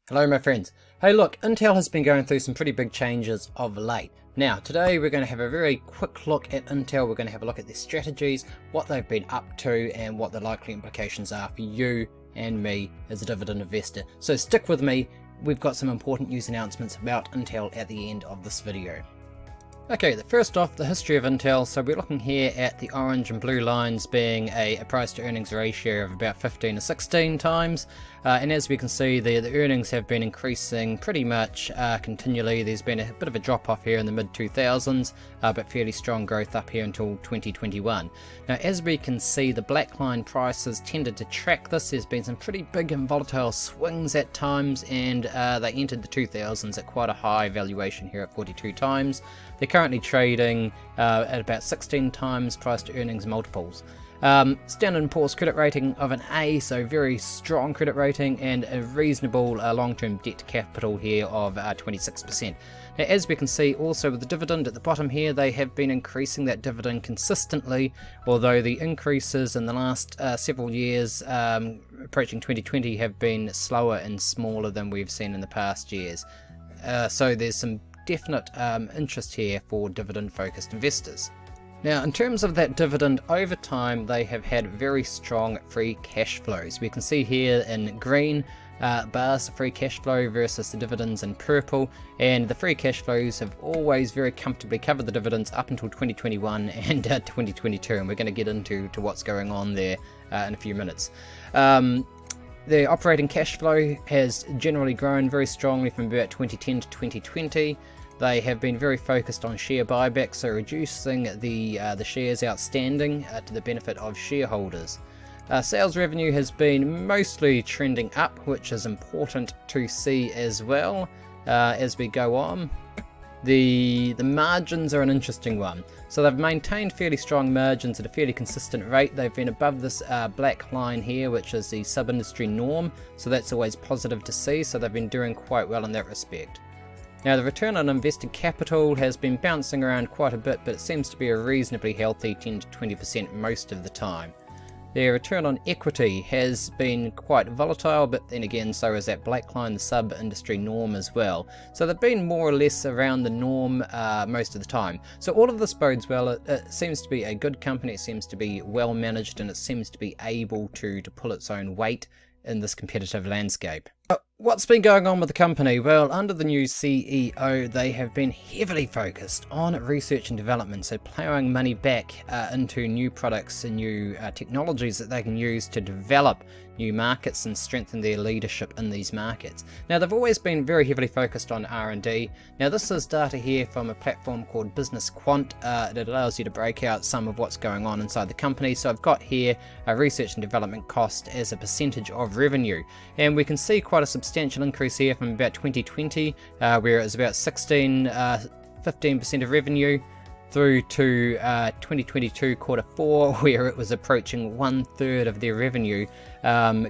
Hello my friends. Hey look, Intel has been going through some pretty big changes of late. Now today we're going to have a very quick look at Intel. We're going to have a look at their strategies, what they've been up to and what the likely implications are for you and me as a dividend investor. So stick with me, we've got some important news announcements about Intel at the end of this video. Okay, first off, the history of Intel. So we're looking here at the orange and blue lines being a price to earnings ratio of about 15 to 16 times. And as we can see, the earnings have been increasing pretty much continually. There's been a bit of a drop off here in the mid 2000s, but fairly strong growth up here until 2021. Now, as we can see, the black line prices tended to track this. There's been some pretty big and volatile swings at times, and they entered the 2000s at quite a high valuation here at 42 times. They're currently trading at about 16 times price to earnings multiples. Standard & Poor's credit rating of an A, so very strong credit rating, and a reasonable long-term debt to capital here of 26%. Now, as we can see also with the dividend at the bottom here, they have been increasing that dividend consistently, although the increases in the last several years approaching 2020 have been slower and smaller than we've seen in the past years. So there's some definite interest here for dividend focused investors. Now, in terms of that dividend, over time they have had very strong free cash flows. We can see here in green bars the free cash flow versus the dividends in purple, and the free cash flows have always very comfortably covered the dividends up until 2021 and 2022, and we're going to get into what's going on there in a few minutes. The operating cash flow has generally grown very strongly from about 2010 to 2020. They have been very focused on share buybacks, so reducing the shares outstanding to the benefit of shareholders. Sales revenue has been mostly trending up, which is important to see as well as we go on. The margins are an interesting one. So they've maintained fairly strong margins at a fairly consistent rate. They've been above this black line here, which is the sub-industry norm, so that's always positive to see. So they've been doing quite well in that respect. Now, the return on invested capital has been bouncing around quite a bit, but it seems to be a reasonably healthy 10 to 20% most of the time. Their return on equity has been quite volatile, but then again, so is that black line, the sub-industry norm as well. So they've been more or less around the norm most of the time. So all of this bodes well. It seems to be a good company, it seems to be well managed, and it seems to be able to pull its own weight in this competitive landscape. What's been going on with the company? Well, under the new CEO, they have been heavily focused on research and development, so ploughing money back into new products and new technologies that they can use to develop new markets and strengthen their leadership in these markets. Now, they've always been very heavily focused on R&D. Now, this is data here from a platform called Business Quant that allows you to break out some of what's going on inside the company. So I've got here a research and development cost as a percentage of revenue, and we can see quite a substantial increase here from about 2020, where it was about 15% of revenue, through to 2022 quarter 4, where it was approaching 1/3 of their revenue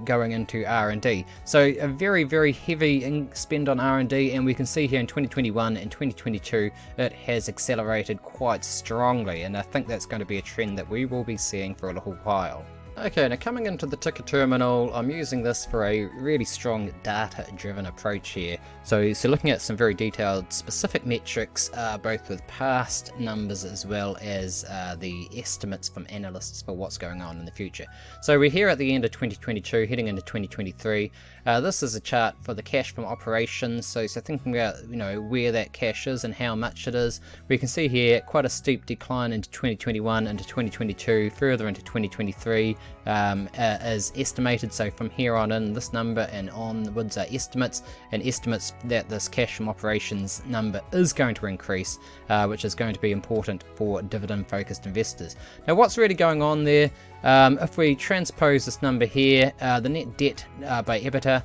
going into R&D. So a very, very heavy spend on R&D, and we can see here in 2021 and 2022 it has accelerated quite strongly, and I think that's going to be a trend that we will be seeing for a little while. Okay, now coming into the ticker terminal, I'm using this for a really strong data-driven approach here. So looking at some very detailed specific metrics, both with past numbers as well as the estimates from analysts for what's going on in the future. So we're here at the end of 2022, heading into 2023. This is a chart for the cash from operations. So thinking about where that cash is and how much it is, we can see here quite a steep decline into 2021, into 2022, further into 2023. As estimated. So from here on in, this number and onwards are estimates, and estimates that this cash from operations number is going to increase, which is going to be important for dividend focused investors. Now, what's really going on there? If we transpose this number here, the net debt by EBITDA,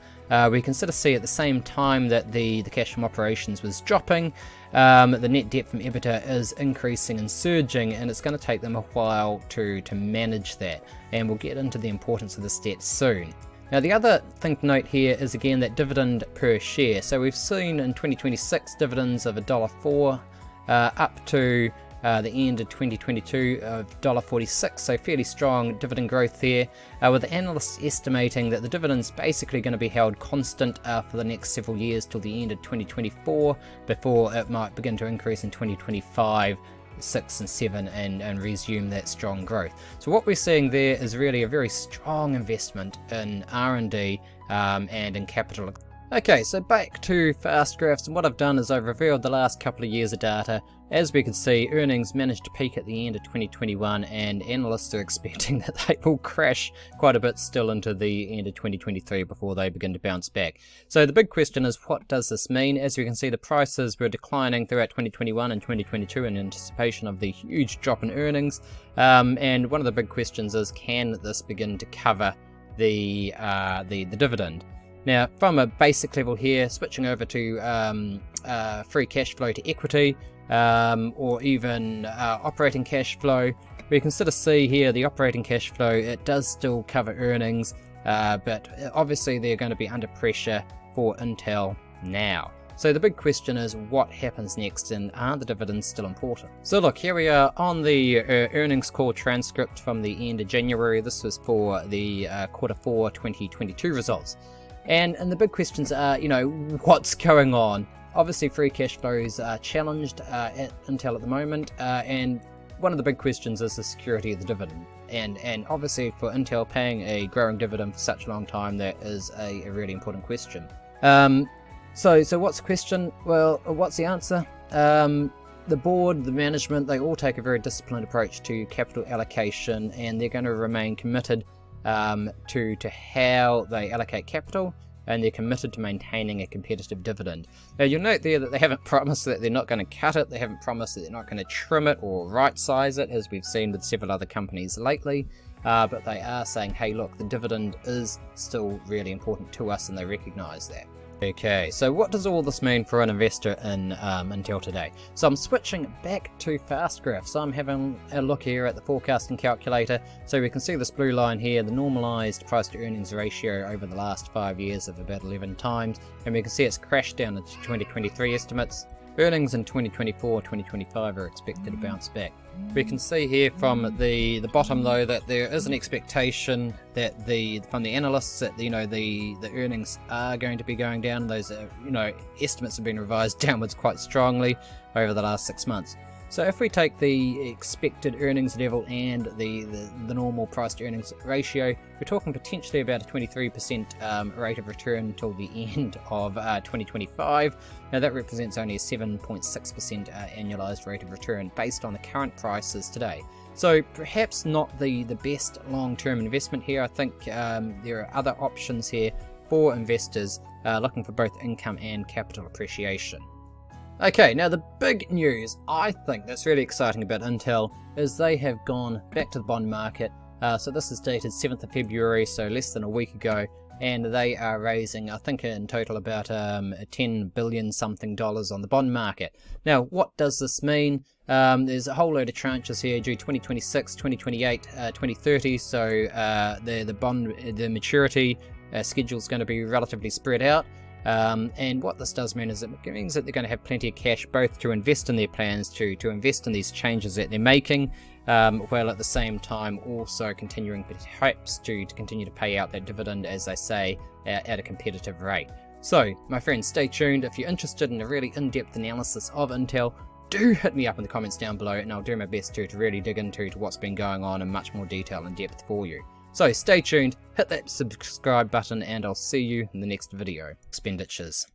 we can sort of see at the same time that the cash from operations was dropping, the net debt from EBITDA is increasing and surging, and it's going to take them a while to manage that, and we'll get into the importance of this debt soon. Now, the other thing to note here is again that dividend per share. So we've seen in 2026 dividends of $1.04 up to the end of 2022 of $1.46, so fairly strong dividend growth there, with the analysts estimating that the dividend's basically going to be held constant for the next several years till the end of 2024, before it might begin to increase in 2025, 6 and 7 and resume that strong growth. So what we're seeing there is really a very strong investment in R&D and in capital. Okay, so back to fast graphs, and what I've done is I've revealed the last couple of years of data. As we can see, earnings managed to peak at the end of 2021, and analysts are expecting that they will crash quite a bit still into the end of 2023 before they begin to bounce back. So the big question is, what does this mean? As you can see, the prices were declining throughout 2021 and 2022 in anticipation of the huge drop in earnings, and one of the big questions is, can this begin to cover the dividend? Now, from a basic level here, switching over to free cash flow to equity, or even operating cash flow, we can sort of see here the operating cash flow, it does still cover earnings, but obviously they're going to be under pressure for Intel now. So the big question is, what happens next, and are the dividends still important? So look, here we are on the earnings call transcript from the end of January. This was for the Q4 2022 results. And the big questions are, what's going on? Obviously, free cash flows are challenged at Intel at the moment, and one of the big questions is the security of the dividend. And obviously, for Intel paying a growing dividend for such a long time, that is a really important question. So what's the question? Well, what's the answer? The board, the management, they all take a very disciplined approach to capital allocation, and they're going to remain committed to how they allocate capital, and they're committed to maintaining a competitive dividend. Now you'll note there that they haven't promised that they're not going to cut it, they haven't promised that they're not going to trim it or right size it, as we've seen with several other companies lately, but they are saying, hey look, the dividend is still really important to us, and they recognise that. Okay, so what does all this mean for an investor in Intel today? So I'm switching back to fast graphs. So I'm having a look here at the forecasting calculator. So we can see this blue line here, the normalized price to earnings ratio over the last 5 years of about 11 times. And we can see it's crashed down into 2023 estimates. Earnings in 2024, 2025 are expected to bounce back. We can see here from the bottom though that there is an expectation that from the analysts that the earnings are going to be going down. Those estimates have been revised downwards quite strongly over the last 6 months. So if we take the expected earnings level and the normal price to earnings ratio, we're talking potentially about a 23% rate of return until the end of 2025. Now that represents only a 7.6% annualized rate of return based on the current prices today. So perhaps not the best long-term investment here. I think there are other options here for investors looking for both income and capital appreciation. Okay, now the big news I think that's really exciting about Intel is they have gone back to the bond market. So this is dated 7th of February, so less than a week ago, and they are raising, I think in total about $10 billion something on the bond market. Now, what does this mean? There's a whole load of tranches here due 2026, 2028, 2030, so the maturity schedule is going to be relatively spread out. And what this does mean is it means that they're going to have plenty of cash both to invest in their plans, to invest in these changes that they're making, while at the same time also continuing perhaps to continue to pay out that dividend, as they say, at a competitive rate. So, my friends, stay tuned. If you're interested in a really in-depth analysis of Intel, do hit me up in the comments down below, and I'll do my best to really dig into what's been going on in much more detail and depth for you. So stay tuned, hit that subscribe button, and I'll see you in the next video. Expenditures.